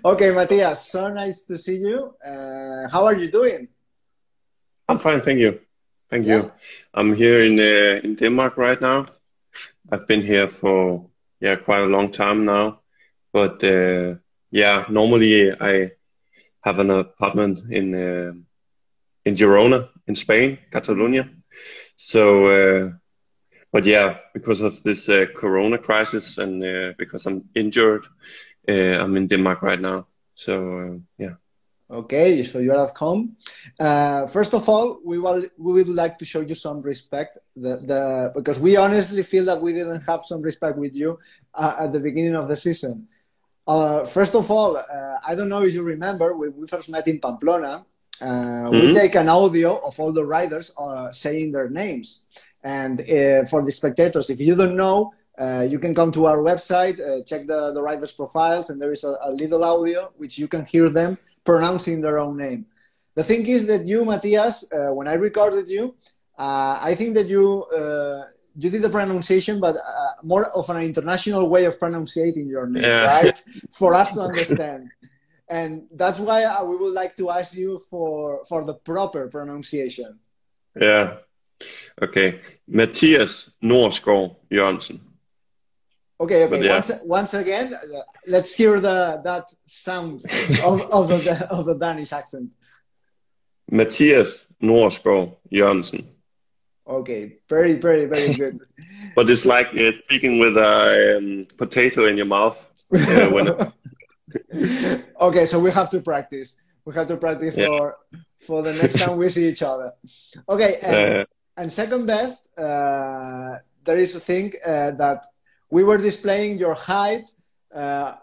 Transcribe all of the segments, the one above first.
Okay, Matthias, so nice to see you. How are you doing? I'm fine, thank you. Thank Yeah. you. I'm here in Denmark right now. I've been here for quite a long time now. But normally I have an apartment in Girona in Spain, Catalonia. So, but yeah, because of this Corona crisis and because I'm injured, I'm in Denmark right now. So yeah. Okay, so you're at home. First of all, we would like to show you some respect. Because we honestly feel that we didn't have some respect with you at the beginning of the season. First of all, I don't know if you remember when we first met in Pamplona. We Hmm. take an audio of all the riders saying their names. And for the spectators, if you don't know, you can come to our website, check the riders' profiles, and there is a little audio which you can hear them pronouncing their own name. The thing is that you, Matthias, when I recorded you, I think that you did the pronunciation, but more of an international way of pronouncing your name, Yeah. right? For us to understand. And that's why we would like to ask you for the proper pronunciation. Yeah. Okay. Mathias Norsgaard Jørgensen. Okay, But okay. yeah, Once again, let's hear that sound of the Danish accent. Mathias Norsgaard Jørgensen. Okay, very, very, very good. But it's So, like speaking with a potato in your mouth. When okay, so we have to practice. We have to practice yeah, for the next time we see each other. Okay, uh, and second best, there is a thing that we were displaying your height, the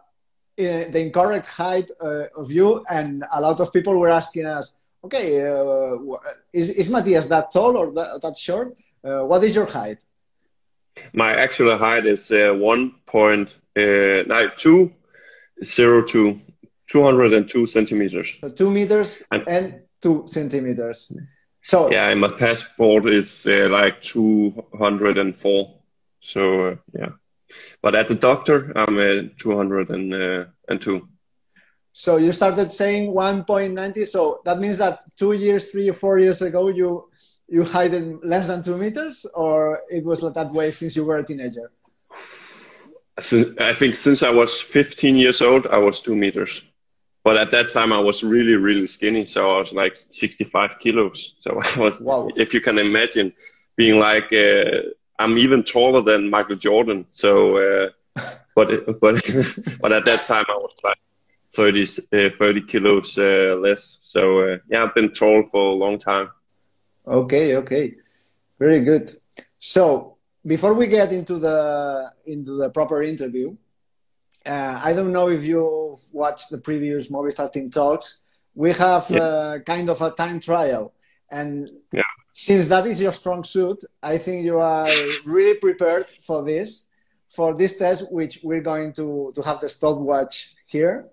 incorrect height of you, and a lot of people were asking us, okay, is Matthias that tall or that short? What is your height? my actual height is 1.202, 202 centimeters. So 2 meters And and 2 centimeters. So yeah, and my passport is like 204. So yeah, but at the doctor, I'm 202. So you started saying 1.90. So that means that 2 years, 3 or 4 years ago, you height less than 2 meters, or it was that way since you were a teenager? I think since I was 15 years old, I was 2 meters. But at that time, I was really, really skinny. So I was like 65 kilos. So I was, Wow. if you can imagine, being like, I'm even taller than Michael Jordan. So, but but at that time, I was like 30 kilos less. So yeah, I've been tall for a long time. Okay, okay. Very good. So before we get into the proper interview, I don't know if you've watched the previous Movistar Team talks. We have Yeah, kind of a time trial, and yeah, since that is your strong suit, I think you are really prepared for this test, which we're going to have the stopwatch here.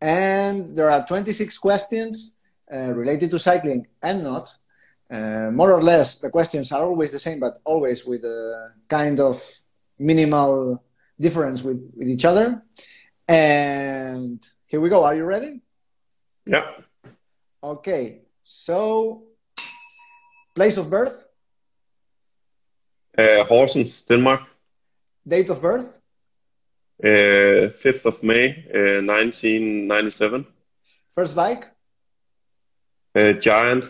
And there are 26 questions related to cycling and not. More or less, the questions are always the same, but always with a kind of minimal difference with each other. And here we go. Are you ready? yeah. Okay. So, place of birth, Horsens, Denmark, date of birth, 5th of May, 1997. first bike, Giant,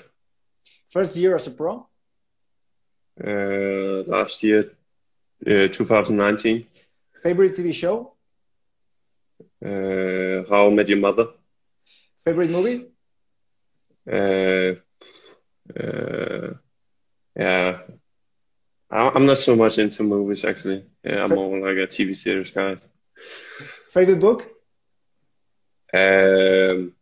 first year as a pro, last year, 2019. favorite TV show, How I Met Your Mother. favorite movie, Uh, yeah, I'm not so much into movies actually. Yeah, I'm Fa- more like a TV series guy. favorite book, Um,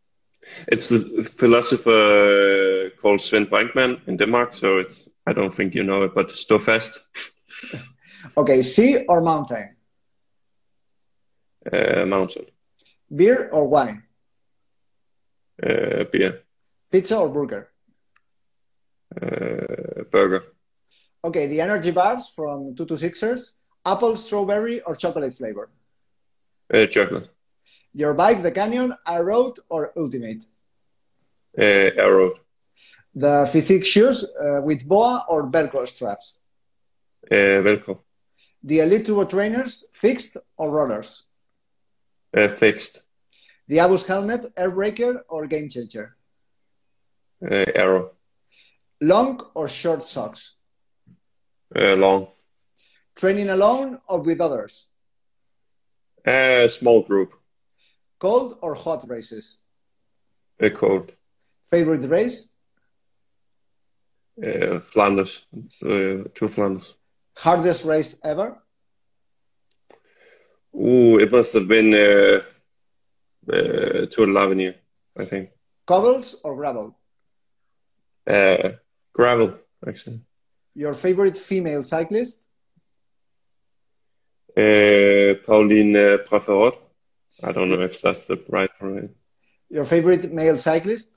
it's the philosopher called Svend Brinkmann in Denmark, so it's I don't think you know it, but Stå Fast, okay, sea or mountain, Mountain, beer or wine, beer, pizza or burger. burger, Okay, the energy bars from 226ers, apple, strawberry, or chocolate flavor. chocolate. Your bike, the Canyon, Aeroad, or Ultimate? Aero. The physique shoes with BOA or Velcro straps? Velcro. The Elite Turbo trainers, fixed or rollers? Fixed. The Abus helmet, air breaker or game changer? Aero. Long or short socks? Long. Training alone or with others? Small group. Cold or hot races? Cold. Favorite race? Flanders. Two Flanders. Hardest race ever? Ooh, it must have been Tour de l'Avenir, I think. Cobbles or gravel? Gravel, actually. Your favorite female cyclist? Pauline Preferot. I don't know if that's the right one. Your favorite male cyclist?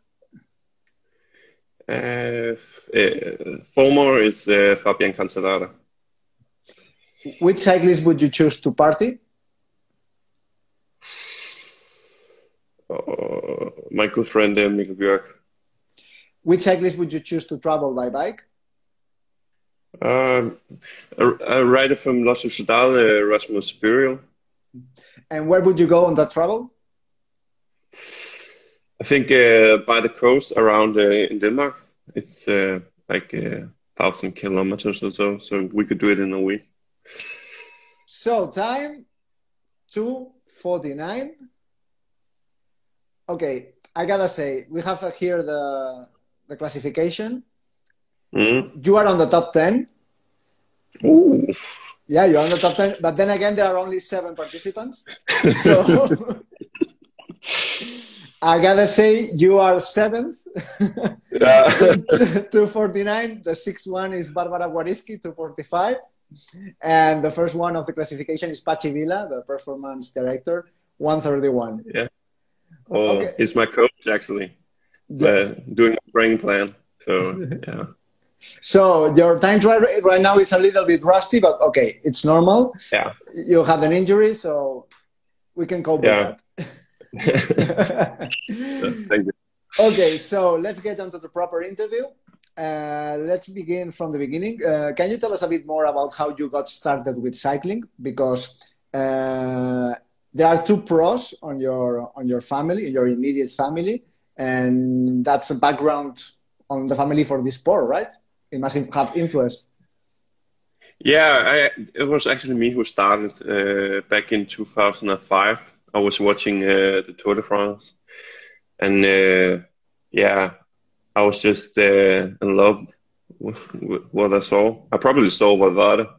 Former is Fabian Cancellara. Which cyclist would you choose to party? My good friend Mikkel Björk. Which cyclist would you choose to travel by bike? A rider from Los Sociedad, Rasmus Burial. And where would you go on that travel? I think by the coast around in Denmark. It's like 1,000 kilometers or so, so we could do it in a week. So time 2:49. Okay, I gotta say, we have here the classification. Mm-hmm. You are on the top 10. Ooh. Yeah, you're on the top 10, but then again, there are only 7 participants. So I gotta say, you are 7th. 249. The 6th one is Barbara Wariski, 245. And the first one of the classification is Pachi Vila, the performance director, 131. Yeah. Oh, okay. He's my coach, actually. Doing a training plan. So, yeah. So your time trial right now is a little bit rusty, but okay, it's normal. Yeah. You had an injury, so we can cope with that. Thank you. Okay, so let's get on to the proper interview. Let's begin from the beginning. Can you tell us a bit more about how you got started with cycling? Because there are 2 pros on your family, your immediate family, and that's a background on the family for this sport, right? It must have influence. Yeah, it was actually me who started back in 2005. I was watching the Tour de France, and yeah, I was just in love with what I saw. I probably saw Valverde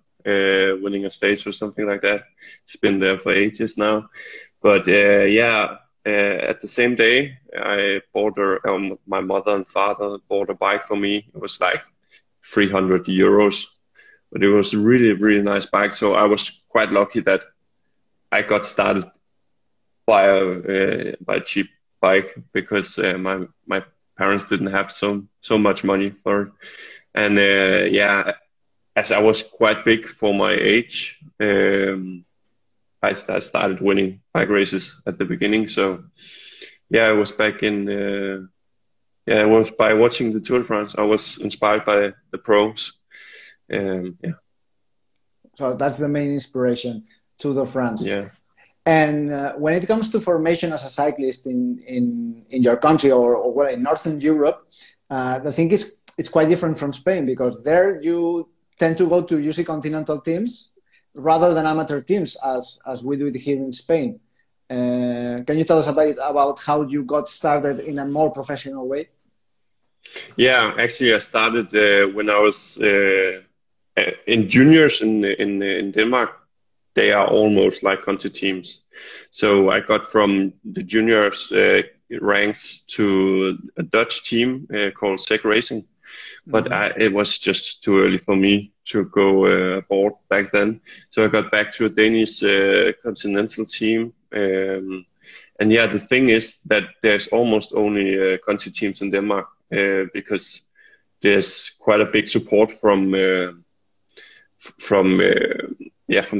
winning a stage or something like that. It's been there for ages now. But yeah, at the same day, I bought my mother and father bought a bike for me. It was like 300 euros, but it was a really, really nice bike. So I was quite lucky that I got started by a cheap bike, because my parents didn't have so much money for it. And yeah, as I was quite big for my age, I started winning bike races at the beginning. So yeah, it was back in yeah, it was by watching the Tour de France. I was inspired by the pros. Yeah. So that's the main inspiration, Tour de France. Yeah. And when it comes to formation as a cyclist in your country or well, in Northern Europe, the thing is it's quite different from Spain, because there you tend to go to usually continental teams rather than amateur teams as we do it here in Spain. Can you tell us a bit about how you got started in a more professional way? Yeah, actually I started when I was in juniors in Denmark. They are almost like country teams. So I got from the juniors ranks to a Dutch team called Sec Racing. But it was just too early for me to go aboard back then. So I got back to a Danish continental team. And yeah, the thing is that there's almost only country teams in Denmark because there's quite a big support from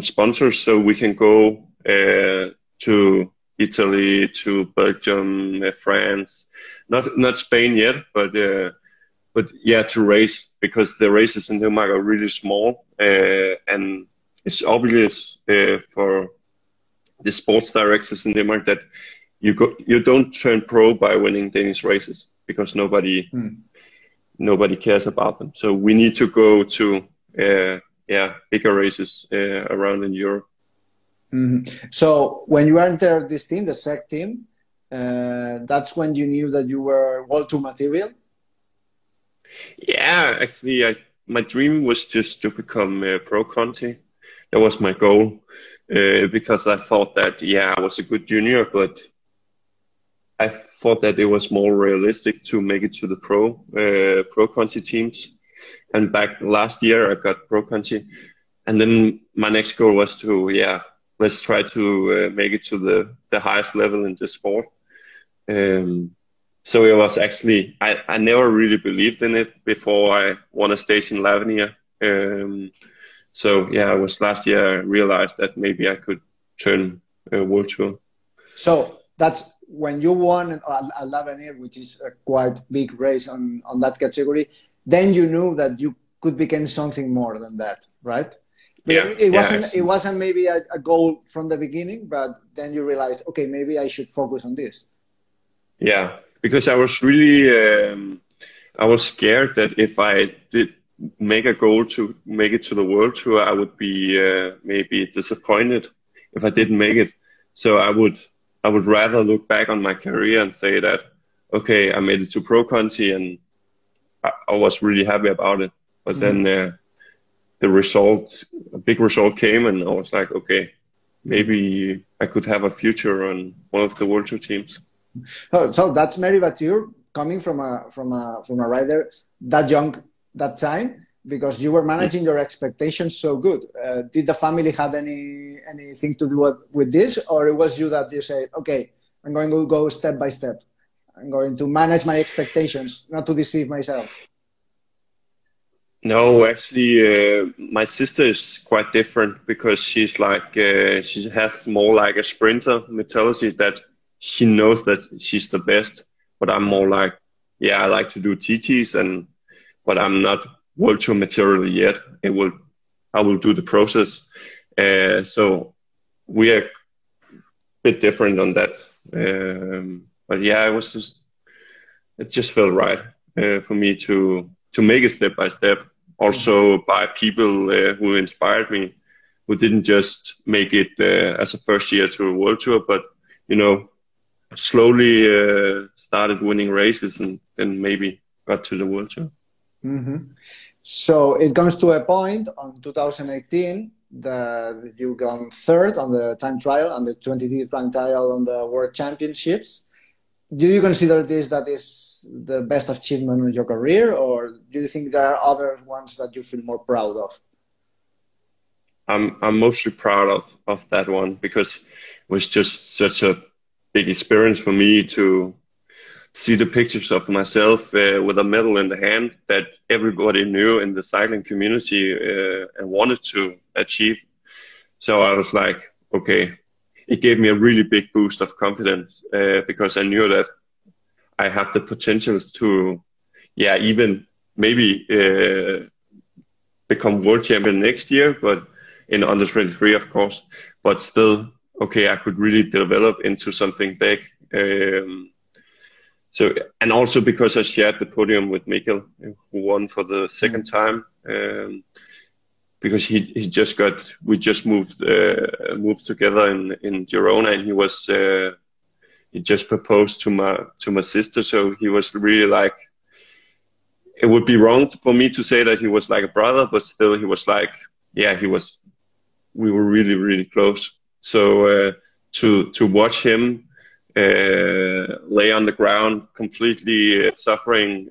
sponsors. So we can go to Italy to Belgium, France, not Spain yet, but yeah, to race, because the races in Denmark are really small, and it's obvious for the sports directors in Denmark that you don't turn pro by winning Danish races, because nobody cares about them. So we need to go to bigger races around in Europe. So when you entered this team, the SEC team, that's when you knew that you were WorldTour material? Yeah, actually, my dream was just to become pro Conti. That was my goal, because I thought that, I was a good junior, but I thought that it was more realistic to make it to the pro Conti teams. And back last year, I got pro Conti, and then my next goal was to, let's try to make it to the highest level in the sport. So it was actually, I never really believed in it before I won a stage in Lavinia. So it was last year I realized that maybe I could turn WorldTour. So that's when you won a Lavinia, which is a quite big race on that category. Then you knew that you could become something more than that, right? But it wasn't maybe a goal from the beginning, but then you realized, okay, maybe I should focus on this. Yeah, because I was really, I was scared that if I did make a goal to make it to the World Tour, I would be maybe disappointed if I didn't make it. So I would rather look back on my career and say that, okay, I made it to Pro Conti and I was really happy about it. But then the result, a big result came, and I was like, okay, maybe I could have a future on one of the World Tour teams. So that's very mature, coming from a rider that young that time, because you were managing your expectations so good. Did the family have anything to do with this, or it was you that you said, okay, I'm going to go step by step. I'm going to manage my expectations, not to deceive myself? No, actually, my sister is quite different, because she's like, she has more like a sprinter mentality, that she knows that she's the best. But I'm more like, I like to do TTs, but I'm not World Tour material yet. I will do the process. So we are a bit different on that. But it just felt right for me to make it step by step. Also by people who inspired me, who didn't just make it as a first year to a World Tour, but slowly started winning races and maybe got to the World Tour. So it comes to a point on 2018 that you got third on the time trial and the 23 time trial on the World Championships. Do you consider that is the best achievement of your career, or do you think there are other ones that you feel more proud of? I'm mostly proud of that one, because it was just such a big experience for me to see the pictures of myself with a medal in the hand that everybody knew in the cycling community and wanted to achieve. So I was like, okay, it gave me a really big boost of confidence, because I knew that I have the potential to, even maybe become world champion next year, but in under 23, of course, but still, okay, I could really develop into something big. So, and also because I shared the podium with Mikkel, who won for the second time, because we just moved together in Girona, and he just proposed to my sister. So he was really like, it would be wrong for me to say that he was like a brother, but still he was like, we were really, really close. So to watch him lay on the ground completely suffering,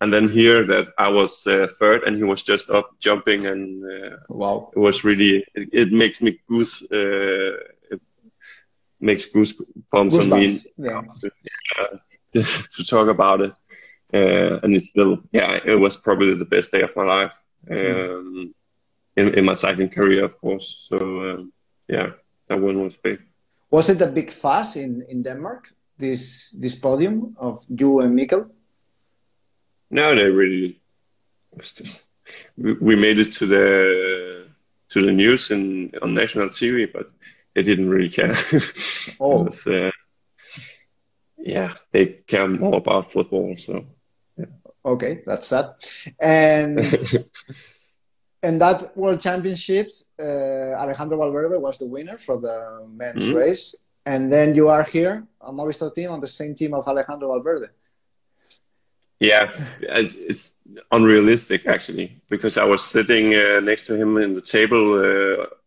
and then hear that I was third and he was just up jumping, and wow, it was really, it makes me goosebumps on me to talk about it. And it's still, it was probably the best day of my life in my cycling career, of course. So that one was big. Was it a big fuss in Denmark, this podium of you and Mikkel? No, they really was just we made it to the news and on national TV, but they didn't really care. Oh, Yeah, they care more about football. So yeah. okay, that's sad. And that World Championships, Alejandro Valverde was the winner for the men's Mhm. race, and then you are here on Movistar Team on the same team of Alejandro Valverde. Yeah, it's unrealistic actually, because I was sitting next to him in the table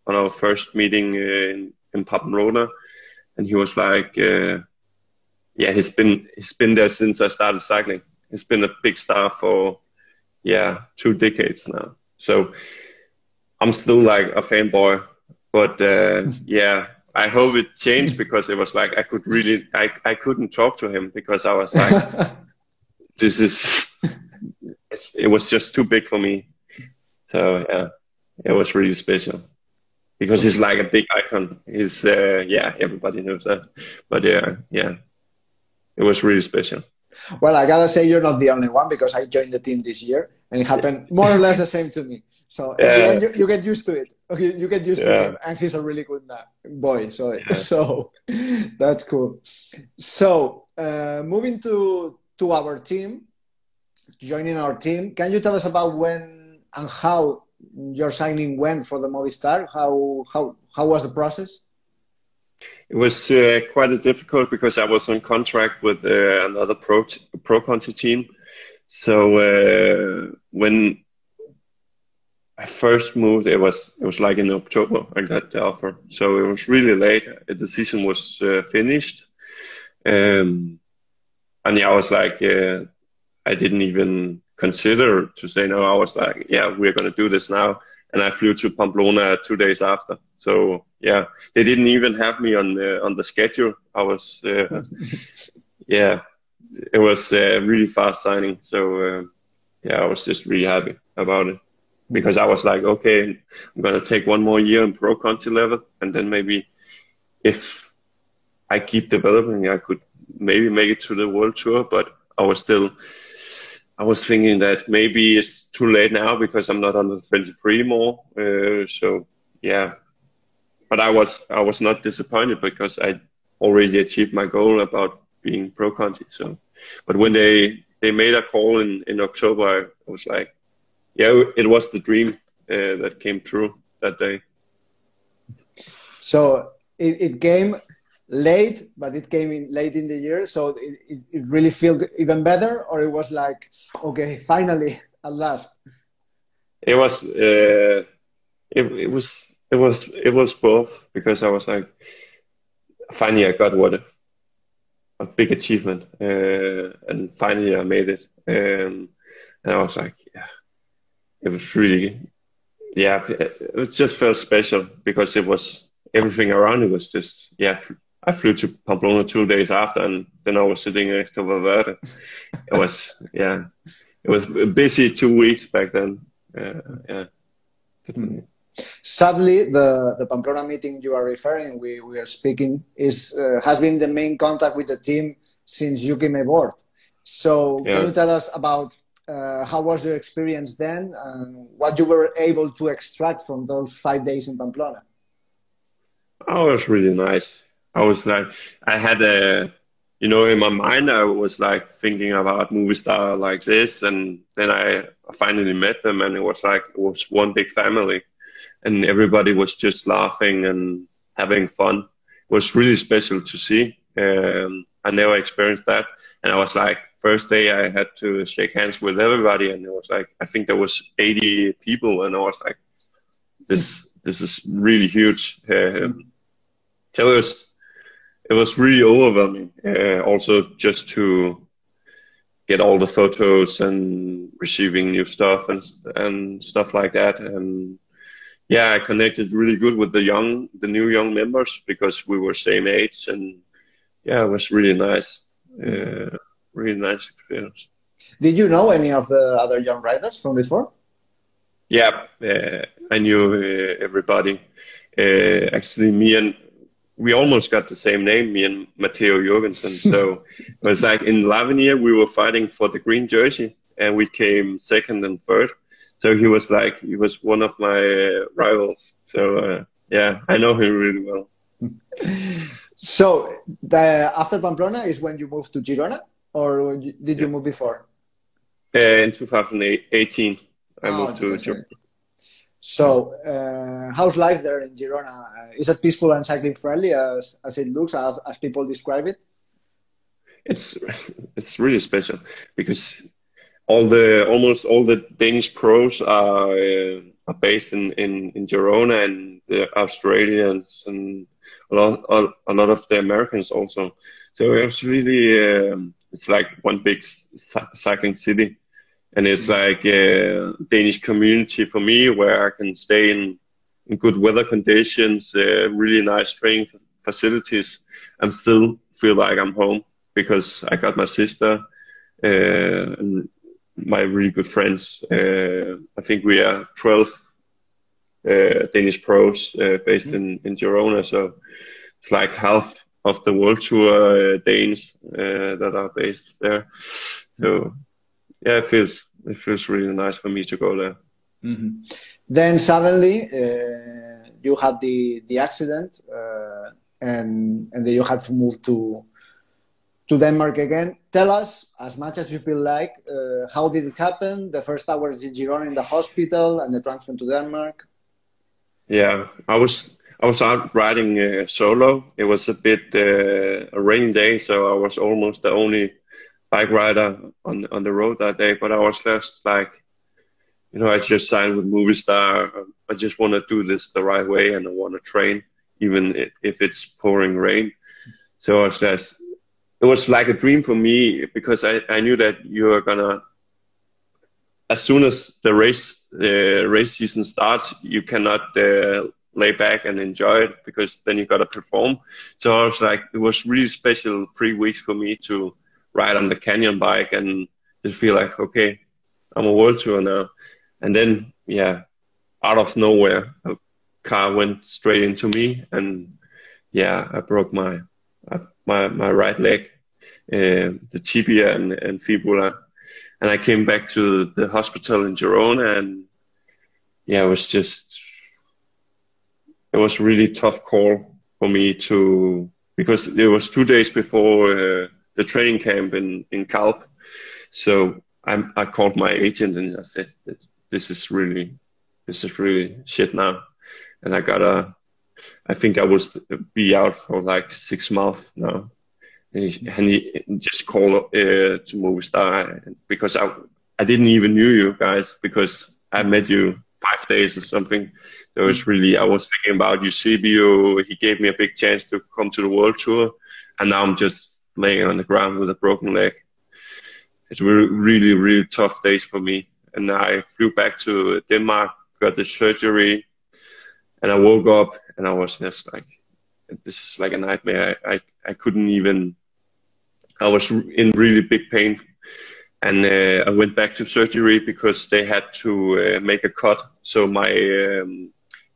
on our first meeting in Pamplona, and he was like, yeah, he's been there since I started cycling. He's been a big star for 2 decades now. So I'm still like a fanboy, but yeah, I hope it changed because it was like I couldn't talk to him because I was like. It was just too big for me. So yeah, it was really special because he's like a big icon. He's everybody knows that. But yeah, it was really special. Well, I gotta say you're not the only one because I joined the team this year and it happened more or less the same to me. So at the end, you get used to it. Okay, you get used to him, and he's a really good boy. So that's cool. So moving to our team, joining our team, can you tell us about when and how your signing went for the Movistar? How was the process? It was quite difficult because I was on contract with another pro country team. So when I first moved, it was like in October I got the offer. So it was really late. The decision was finished, and yeah, I was like, I didn't even consider to say no. I was like, yeah, we're gonna do this now. And I flew to Pamplona 2 days after. So yeah, they didn't even have me on the schedule. I was yeah, it was really fast signing. So yeah, I was just really happy about it because I was like, okay, I'm gonna take 1 more year in pro country level, and then maybe if I keep developing, I could maybe make it to the World Tour. But I was thinking that maybe it's too late now because I'm not under 23 more. So yeah, but I was not disappointed because I already achieved my goal about being pro country. So, but when they made a call in October, I was like, yeah, it was the dream that came true that day. So it came late, but it came in late in the year. So it really felt even better, or it was like, okay, finally, at last. It was it was both because I was like, finally I got what a big achievement, and finally I made it, and I was like, yeah, it was really, yeah, it just felt special because it was everything around it was just, yeah. I flew to Pamplona 2 days after, and then I was sitting next to Valverde. It was, yeah, it was a busy 2 weeks back then. Yeah. Sadly, the Pamplona meeting you are referring, we are speaking, has been the main contact with the team since you came aboard. So can you tell us about how was your experience then and what you were able to extract from those 5 days in Pamplona? Oh, it was really nice. I was like, I had in my mind, I was like thinking about Movistar like this, and then I finally met them, and it was like, it was one big family, and everybody was just laughing and having fun. It was really special to see. I never experienced that, and I was like, first day I had to shake hands with everybody, and it was like, I think there was 80 people, and I was like, this is really huge. So it was really overwhelming. Also, just to get all the photos and receiving new stuff and stuff like that. And yeah, I connected really good with the new young members because we were same age, and yeah, it was really nice. Really nice experience. Did you know any of the other young riders from before? Yeah, I knew everybody. Actually, me and we almost got the same name, me and Matteo Jorgensen. So it was like in Lavenir, we were fighting for the green jersey, and we came second and third. So he was one of my rivals. So yeah, I know him really well. So after Pamplona is when you moved to Girona, or did you move before? In 2018, I moved to Girona. So, how's life there in Girona? Is it peaceful and cycling friendly as it looks, as people describe it? It's really special because almost all the Danish pros are based in Girona, and the Australians and a lot of the Americans also. So it's really it's like one big cycling city. And it's like a Danish community for me, where I can stay in good weather conditions, really nice training facilities, and still feel like I'm home, because I got my sister and my really good friends. I think we are 12 Danish pros based in Girona, so it's like half of the WorldTour Danes that are based there. So yeah, it feels really nice for me to go there. Mm-hmm. Then suddenly you had the accident, and then you had to move to Denmark again. Tell us, as much as you feel like, how did it happen? The first hours in Girona in the hospital, and the transfer to Denmark. Yeah, I was out riding solo. It was a bit a rainy day, so I was almost the only bike rider on the road that day. But I was just like, I just signed with Movistar. I just want to do this the right way, and I want to train, even if it's pouring rain. So it was like a dream for me, because I knew that you're gonna, as soon as the race season starts, you cannot lay back and enjoy it, because then you gotta perform. So I was like, it was really special 3 weeks for me to ride on the Canyon bike and just feel like, okay, I'm a world tour now. And then, yeah, out of nowhere, a car went straight into me, and yeah, I broke my right leg, the tibia and fibula. And I came back to the hospital in Girona, and yeah, it was a really tough call for me because it was 2 days before the training camp in Kalp. So I called my agent, and I said that this is really shit now, and I think I will be out for like 6 months now. And he just called to Movistar, because I didn't even knew you guys, because I met you 5 days or something. So it was really, I was thinking about Eusebio. He gave me a big chance to come to the World Tour, and now I'm just laying on the ground with a broken leg. It's really, really tough days for me. And I flew back to Denmark, got the surgery, and I woke up, and I was just like, this is like a nightmare. I couldn't even, I was in really big pain. And I went back to surgery because they had to make a cut so my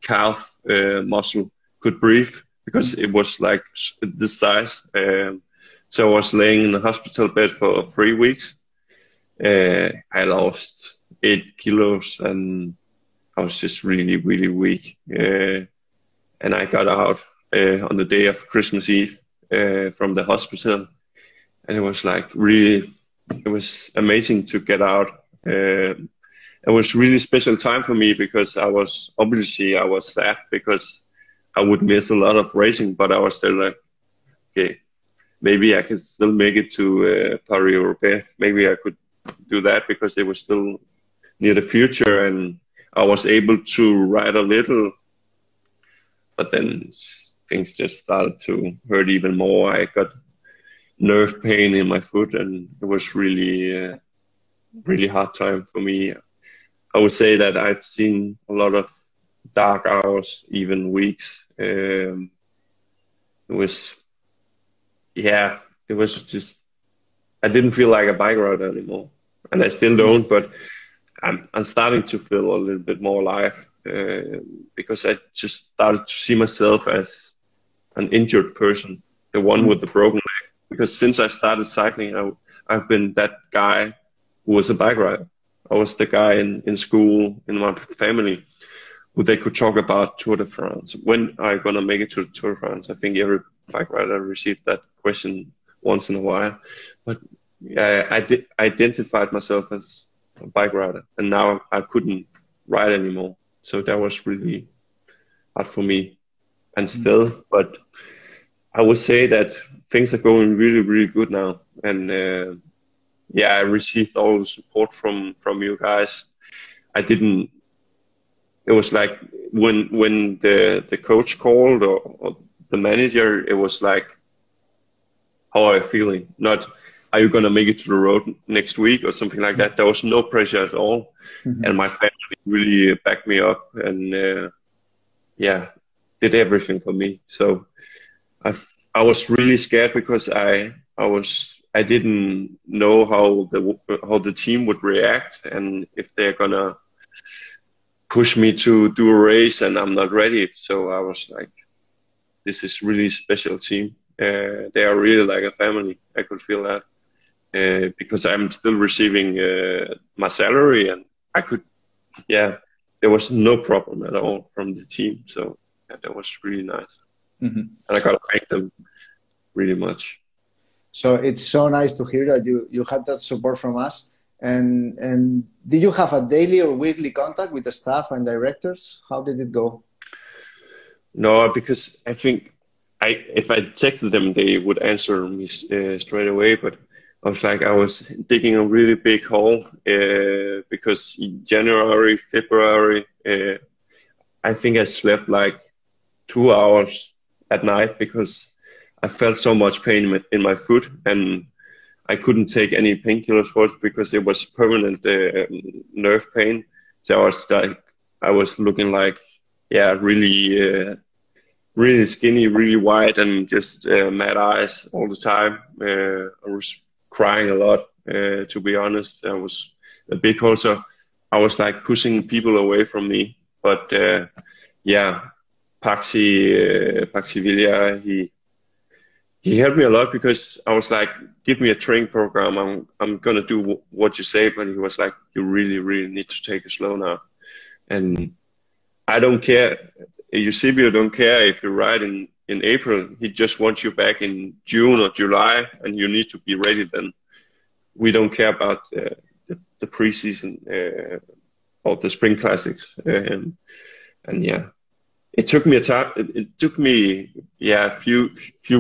calf muscle could breathe, because it was like this size. So I was laying in the hospital bed for 3 weeks. I lost 8 kilos, and I was just really, really weak. And I got out on the day of Christmas Eve from the hospital, and it was like really, it was amazing to get out. It was really special time for me, because I was sad because I would miss a lot of racing, but I was still like, okay, maybe I could still make it to Paris-Roubaix. Maybe I could do that, because it was still near the future, and I was able to ride a little. But then things just started to hurt even more. I got nerve pain in my foot, and it was really, really hard time for me. I would say that I've seen a lot of dark hours, even weeks. It was just, I didn't feel like a bike rider anymore, and I still don't, but I'm starting to feel a little bit more alive, because I just started to see myself as an injured person, the one with the broken leg. Because since I started cycling, I've been that guy who was a bike rider. I was the guy in school, in my family, who they could talk about Tour de France. When are you going to make it to the Tour de France? I think every bike rider received that question once in a while. But yeah, I identified myself as a bike rider, and now I couldn't ride anymore. So that was really hard for me, and still. But I would say that things are going really, really good now. And yeah, I received all the support from you guys. It was like when the coach called or the manager, it was like, how are you feeling? Not, are you going to make it to the road next week or something like that? There was no pressure at all. And my family really backed me up and, yeah, did everything for me. So I was really scared because I didn't know how the team would react and if they're going to push me to do a race and I'm not ready. So I was like, this is really special team. They are really like a family. I could feel that because I'm still receiving my salary and there was no problem at all from the team. So yeah, that was really nice. And I got to thank them really much. So it's so nice to hear that you had that support from us. And did you have a daily or weekly contact with the staff and directors? How did it go? No, because I think if I texted them, they would answer me straight away. But I was digging a really big hole because in January, February, I think I slept like 2 hours at night because I felt so much pain in my foot and I couldn't take any painkillers for it because it was permanent nerve pain. So I was looking like, really skinny, really white, and just mad eyes all the time. I was crying a lot, to be honest. I was a big hole, so I was like pushing people away from me. But Paxi Villa, he helped me a lot because I was like, give me a training program. I'm gonna do what you say. But he was like, you really, really need to take it slow now. And I don't care. Eusebio don't care if you ride in April. He just wants you back in June or July, and you need to be ready then. We don't care about the preseason or the spring classics. And yeah. It took me a few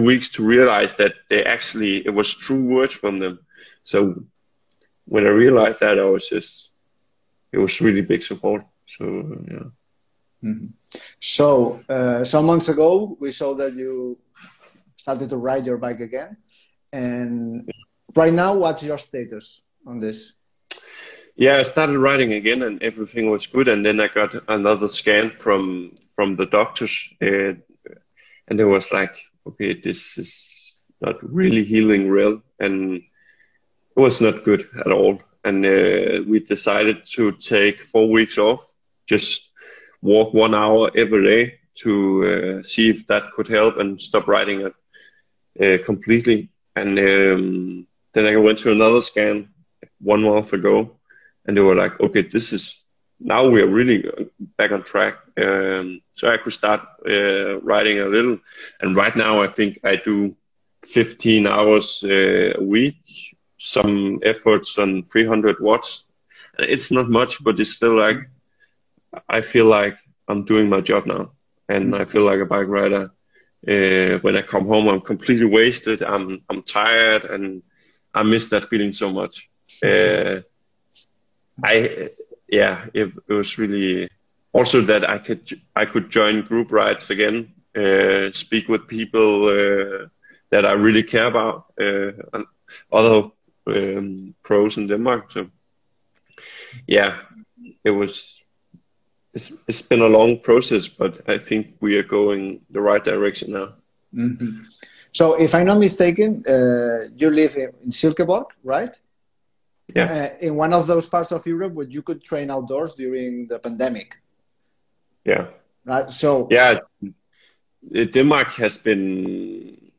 weeks to realize that it was true words from them. So when I realized that, it was really big support. So yeah. So some months ago, we saw that you started to ride your bike again. And right now, what's your status on this? Yeah, I started riding again and everything was good. And then I got another scan from the doctors and it was like, okay, this is not really healing real. And it was not good at all. And we decided to take 4 weeks off, just walk 1 hour every day to see if that could help and stop riding it completely. And then I went to another scan 1 month ago. And they were like, okay, now we are really back on track. So I could start riding a little. And right now, I think I do 15 hours a week, some efforts on 300 watts. It's not much, but it's still like, I feel like I'm doing my job now. And I feel like a bike rider. When I come home, I'm completely wasted. I'm tired and I miss that feeling so much. It was really also that I could join group rides again, speak with people that I really care about, and other pros in Denmark. So yeah, it's been a long process, but I think we are going the right direction now. So if I'm not mistaken, you live in Silkeborg, right? Yeah. In one of those parts of Europe where you could train outdoors during the pandemic. Yeah. Right. So yeah, Denmark has been.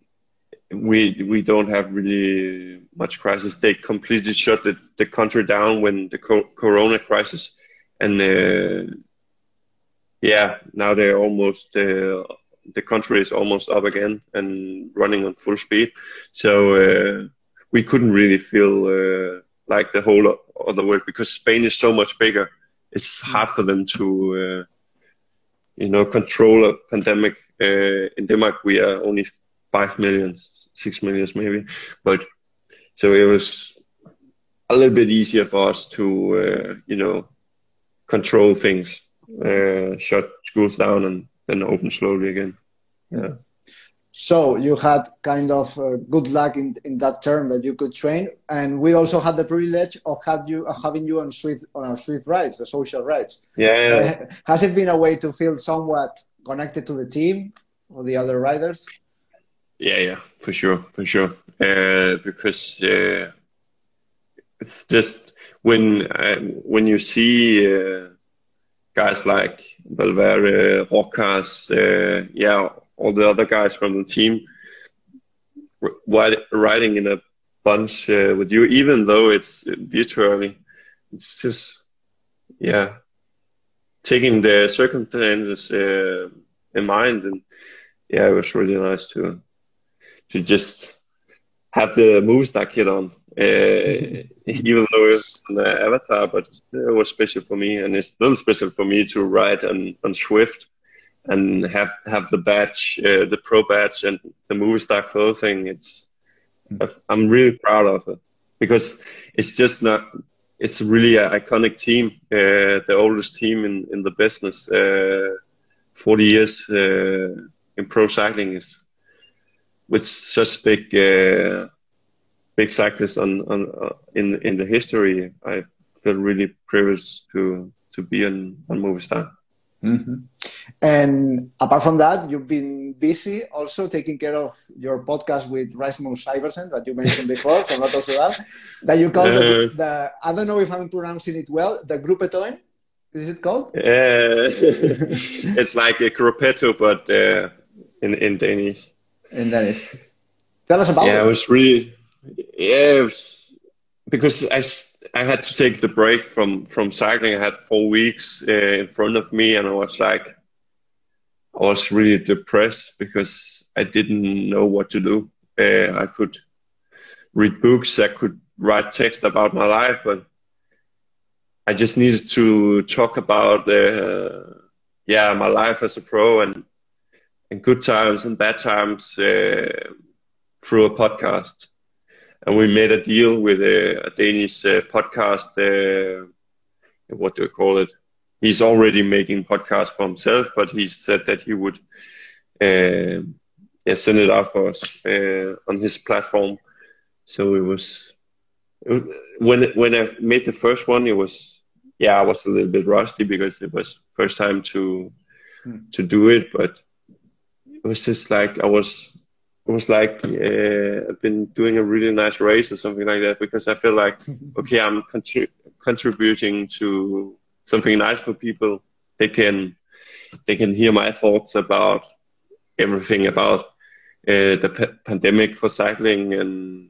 We don't have really much crisis. They completely shut the country down when the Corona crisis, and yeah, now they're almost the country is almost up again and running on full speed. So we couldn't really feel like the whole other world because Spain is so much bigger. It's hard for them to control a pandemic. In Denmark, we are only 5 million, 6 million maybe, but so it was a little bit easier for us to control things, shut schools down and then open slowly again. Yeah. So you had kind of good luck in that term that you could train, and we also had the privilege of having you on our Zwift rides, the social rides. Yeah. Has it been a way to feel somewhat connected to the team or the other riders? Yeah, for sure. Because it's just when you see guys like Valverde, Rojas, all the other guys from the team riding in a bunch with you, even though it's virtually, it's just taking the circumstances in mind, and it was really nice to just have the Movistar kit on, even though it was an avatar, but it was special for me, and it's still special for me to ride on Zwift and have the badge, the pro badge, and the Movistar clothing. I'm really proud of it because it's really an iconic team, the oldest team in the business, 40 years in pro cycling is. With such big cyclists in the history, I feel really privileged to be on Movistar. Mm-hmm. And apart from that, you've been busy also taking care of your podcast with Rasmus Iversen that you mentioned before from Norsgaard, that you call the I don't know if I'm pronouncing it well, the Gruppettoen. Is it called? It's like a Gruppettoen, but in Danish. In Danish. Tell us about it. It was really, because I had to take the break from cycling. I had 4 weeks in front of me, and I was really depressed because I didn't know what to do. I could read books, I could write text about my life, but I just needed to talk about my life as a pro and good times and bad times through a podcast. And we made a deal with a Danish podcast, what do we call it? He's already making podcasts for himself, but he said that he would send it out for us on his platform. So it was when I made the first one, I was a little bit rusty because it was first time to do it, but it was just like I've been doing a really nice race or something like that, because I feel like, okay, I'm contributing to something nice for people. They can hear my thoughts about everything about the pandemic for cycling and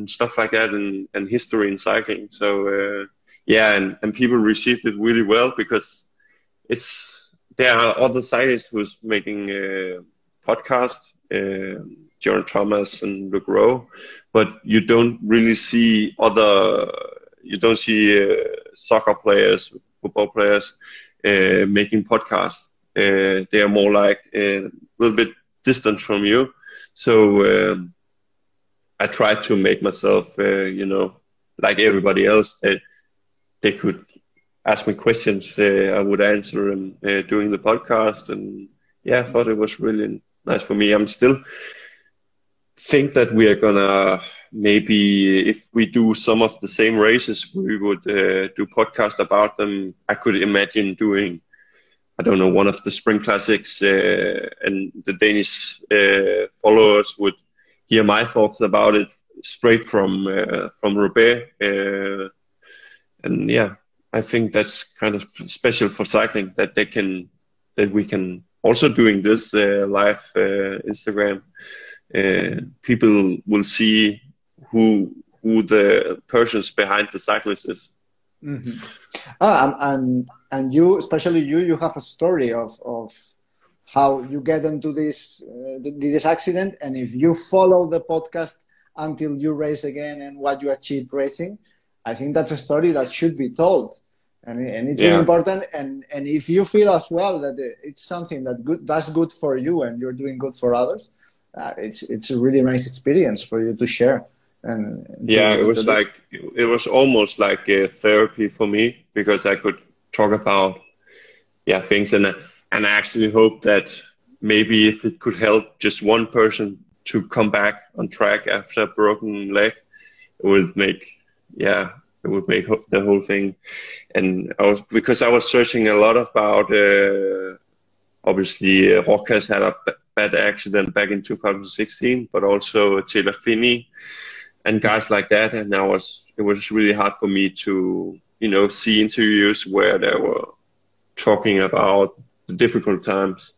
stuff like that, and history in cycling. So and people received it really well, because there are other cyclists who's making podcasts, John Thomas and Luke Rowe, but you don't really see soccer players, football players making podcasts. They are more like a little bit distant from you. So I tried to make myself, like everybody else, they could ask me questions, I would answer them during the podcast, and I thought it was really nice for me. I'm still think that we are gonna, maybe if we do some of the same races, we would do podcast about them. I could imagine doing, I don't know, one of the spring classics, and the Danish followers would hear my thoughts about it straight from Roubaix. And I think that's kind of special for cycling, that we can also doing this live Instagram, people will see who the persons behind the cyclist is. Mm-hmm. And you, especially you have a story of how you get into this accident, and if you follow the podcast until you race again and what you achieved racing, I think that's a story that should be told, and it's really important. And if you feel as well that it's something that's good for you and you're doing good for others, it's a really nice experience for you to share. And it was almost like a therapy for me, because I could talk about things, and I actually hope that maybe if it could help just one person to come back on track after a broken leg, it would make the whole thing. And because I was searching a lot about obviously Rokas had a bad accident back in 2016, but also Taylor Finney and guys like that, and it was really hard for me to see interviews where they were talking about the difficult times.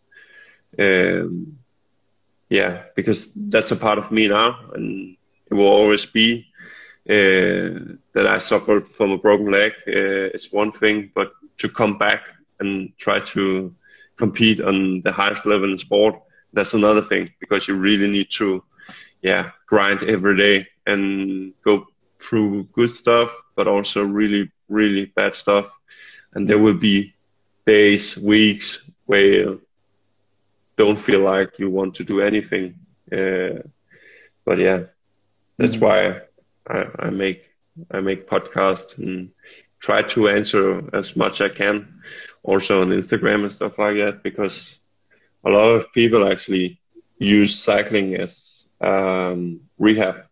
Because that's a part of me now, and it will always be that I suffered from a broken leg. It's one thing, but to come back and try to compete on the highest level in sport, that's another thing, because you really need to grind every day and go through good stuff, but also really, really bad stuff. And there will be days, weeks where you don't feel like you want to do anything. But that's why I make podcasts and try to answer as much I can, also on Instagram and stuff like that, because a lot of people actually use cycling as rehab,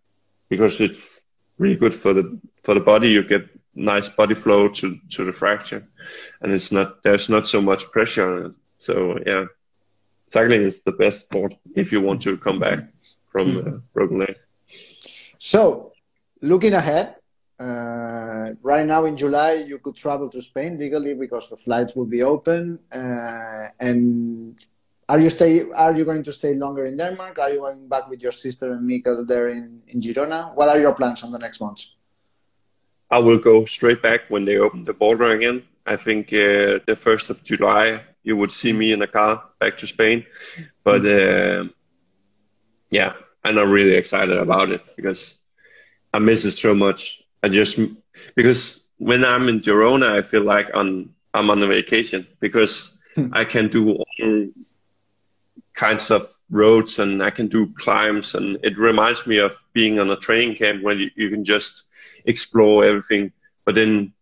because it's really good for the body. You get nice body flow to the fracture, and there's not so much pressure on it. So cycling is the best sport if you want to come back from a broken leg. So, looking ahead, right now in July you could travel to Spain legally because the flights will be open. And are you going to stay longer in Denmark? Are you going back with your sister and Mikael there in Girona? What are your plans on the next months? I will go straight back when they open the border again. I think the 1st of July you would see me in a car back to Spain. But I'm not really excited about it, because I miss it so much. Because when I'm in Girona, I feel like I'm on a vacation, because I can do all kinds of roads and I can do climbs, and it reminds me of being on a training camp where you can just explore everything. But then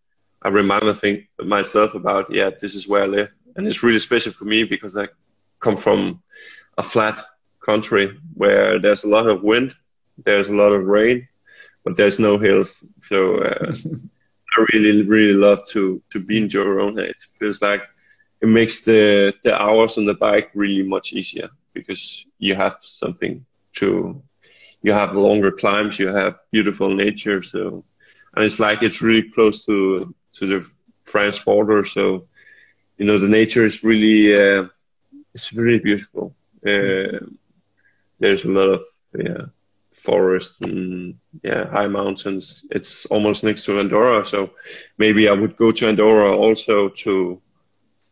I remind myself about, this is where I live, and it's really special for me because I come from a flat country where there's a lot of wind, there's a lot of rain, but there's no hills. So I really, really love to be in Girona. It feels like it makes the hours on the bike really much easier, because you have you have longer climbs, you have beautiful nature. So, and it's really close to the France border. So, the nature is really, it's really beautiful. There's a lot of forests and high mountains. It's almost next to Andorra, so maybe I would go to Andorra also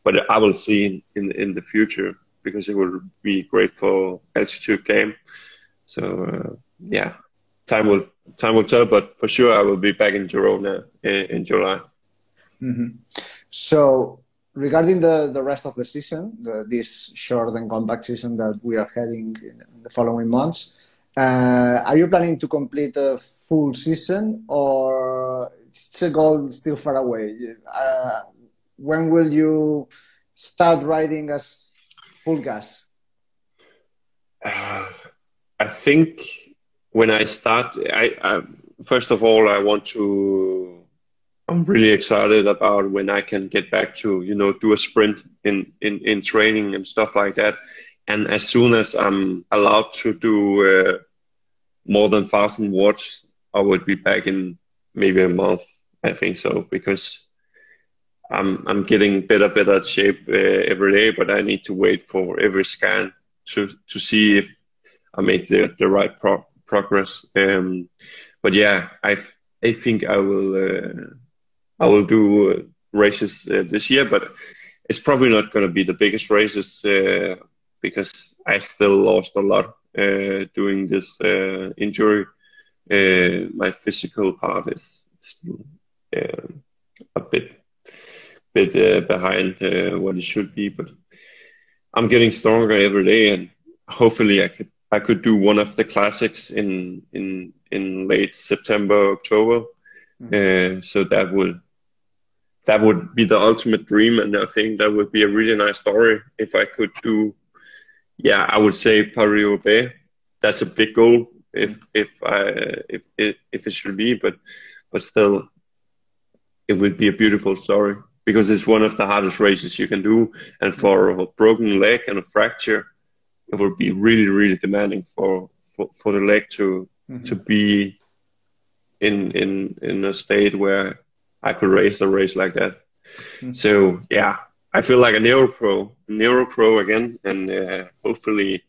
but I will see in the future, because it will be great for altitude game. So time will tell, but for sure I will be back in Girona in July. Mm-hmm. So regarding the rest of the season, this short and compact season that we are heading in the following months, are you planning to complete a full season, or it's a goal still far away? When will you start riding as full gas? I think when I start, I first of all, I'm really excited about when I can get back to, do a sprint in training and stuff like that. And as soon as I'm allowed to do more than 1,000 watts, I would be back in maybe a month. I think so, because I'm getting better shape every day, but I need to wait for every scan to see if I make the right progress. But yeah, I think I will do races this year, but it's probably not going to be the biggest races because I still lost a lot doing this injury. My physical part is still a bit behind what it should be, but I'm getting stronger every day, and hopefully I could do one of the classics in late September, October. So that would be the ultimate dream, and I think that would be a really nice story if I could do. Yeah, I would say Paris-Roubaix. That's a big goal if it should be, but still, it would be a beautiful story because it's one of the hardest races you can do, and for a broken leg and a fracture, it would be really demanding for the leg to be in a state where I could race a race like that. So yeah, I feel like a neuro pro again, and hopefully,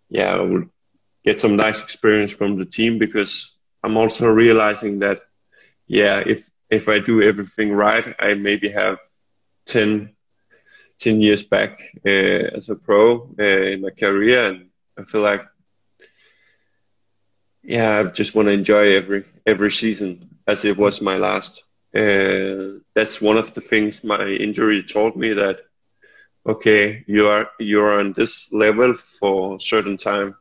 yeah, I will get some nice experience from the team, because I'm also realizing that, yeah, if I do everything right, I maybe have 10 years back as a pro in my career, and I feel like, yeah, I just want to enjoy every season as it was my last. That's one of the things my injury taught me, that okay, you're on this level for a certain time,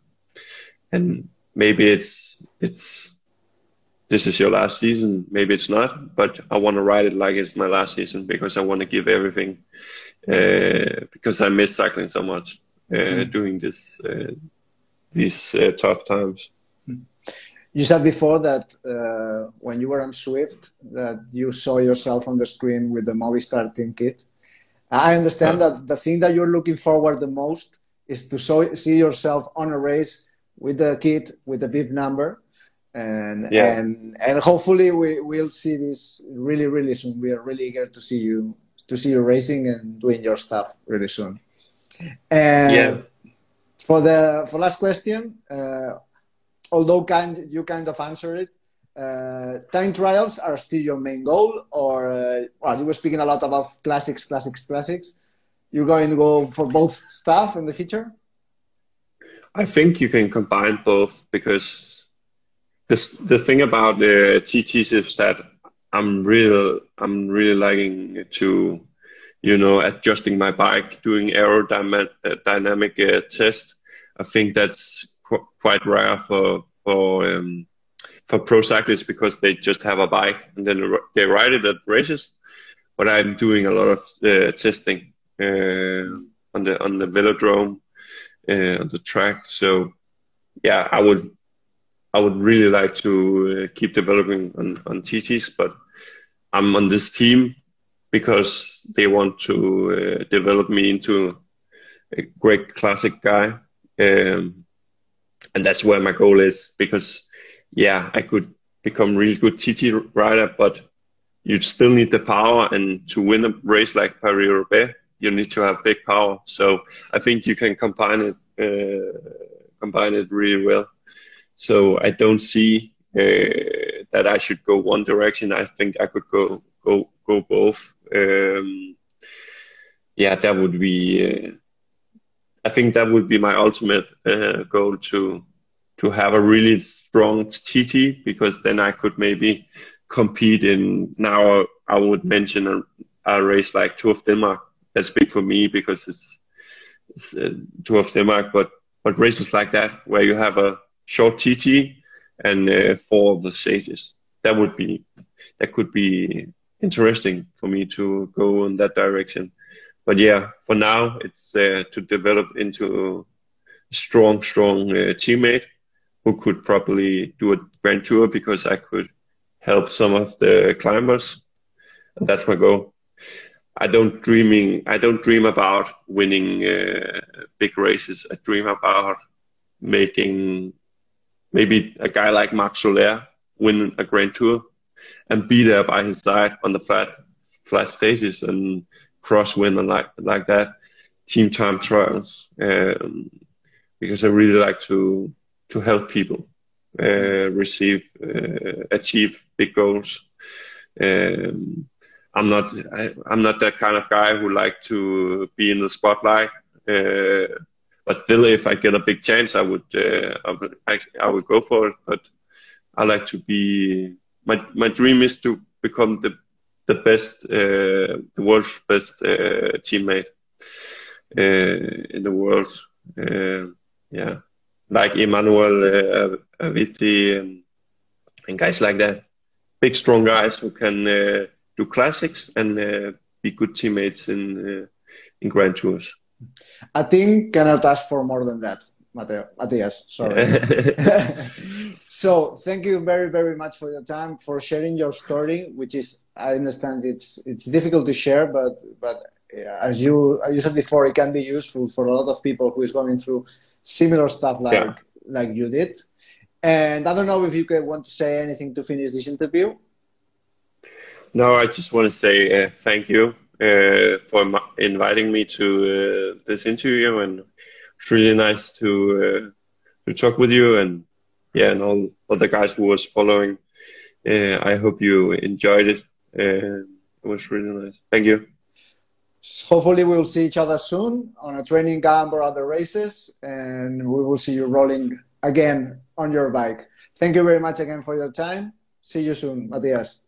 and maybe it's this is your last season, maybe it's not, but I want to ride it like it's my last season, because I want to give everything, because I miss cycling so much doing these tough times. You said before that when you were on Zwift, that you saw yourself on the screen with the Movistar Team kit. I understand that the thing that you're looking forward the most is to see yourself on a race with the kit, with the bib number, and hopefully we'll see this really soon. We are really eager to see you racing and doing your stuff really soon. And for last question. Although you kind of answered it, time trials are still your main goal, or well, you were speaking a lot about classics. You're going to go for both stuff in the future? I think you can combine both, because the thing about the TTs is that I'm really liking to, adjusting my bike, doing aerodynamic test. I think that's quite rare for pro cyclists, because they just have a bike and then they ride it at races. But I'm doing a lot of testing on the velodrome, on the track. So yeah, I would really like to keep developing on TTs, but I'm on this team because they want to develop me into a great classic guy. And that's where my goal is, because, yeah, I could become really good TT rider, but you still need the power, and to win a race like Paris-Roubaix, you need to have big power. So I think you can combine it really well. So I don't see that I should go one direction. I think I could go both. Yeah, that would be. I think that would be my ultimate goal, to have a really strong TT, because then I could maybe compete in. Now I would mention a race like Tour of Denmark. That's big for me because it's Tour of Denmark, but races like that where you have a short TT and 4 of the stages. That could be interesting for me to go in that direction. But yeah, for now, it's to develop into a strong teammate who could probably do a Grand Tour, because I could help some of the climbers, and that's my goal. I don't dream about winning big races. I dream about making maybe a guy like Marc Soler win a Grand Tour and be there by his side on the flat stages and crosswind and like that, team time trials, because I really like to help people achieve big goals. I'm not that kind of guy who like to be in the spotlight. But still, if I get a big chance, I would go for it. But I like to be. My dream is to become the best, the world's best teammate in the world. Yeah, like Emmanuel Aviti and guys like that. Big, strong guys who can do classics and be good teammates in Grand Tours. I think cannot ask for more than that, Matthias. Sorry. So thank you very, very much for your time, for sharing your story, which is, I understand it's difficult to share, but as you said before, it can be useful for a lot of people who is going through similar stuff like you did. And I don't know if you want to say anything to finish this interview. No, I just want to say thank you for inviting me to this interview, and it's really nice to talk with you and and all the guys who was following. I hope you enjoyed it. It was really nice. Thank you. Hopefully we'll see each other soon on a training camp or other races, and we will see you rolling again on your bike. Thank you very much again for your time. See you soon, Mathias.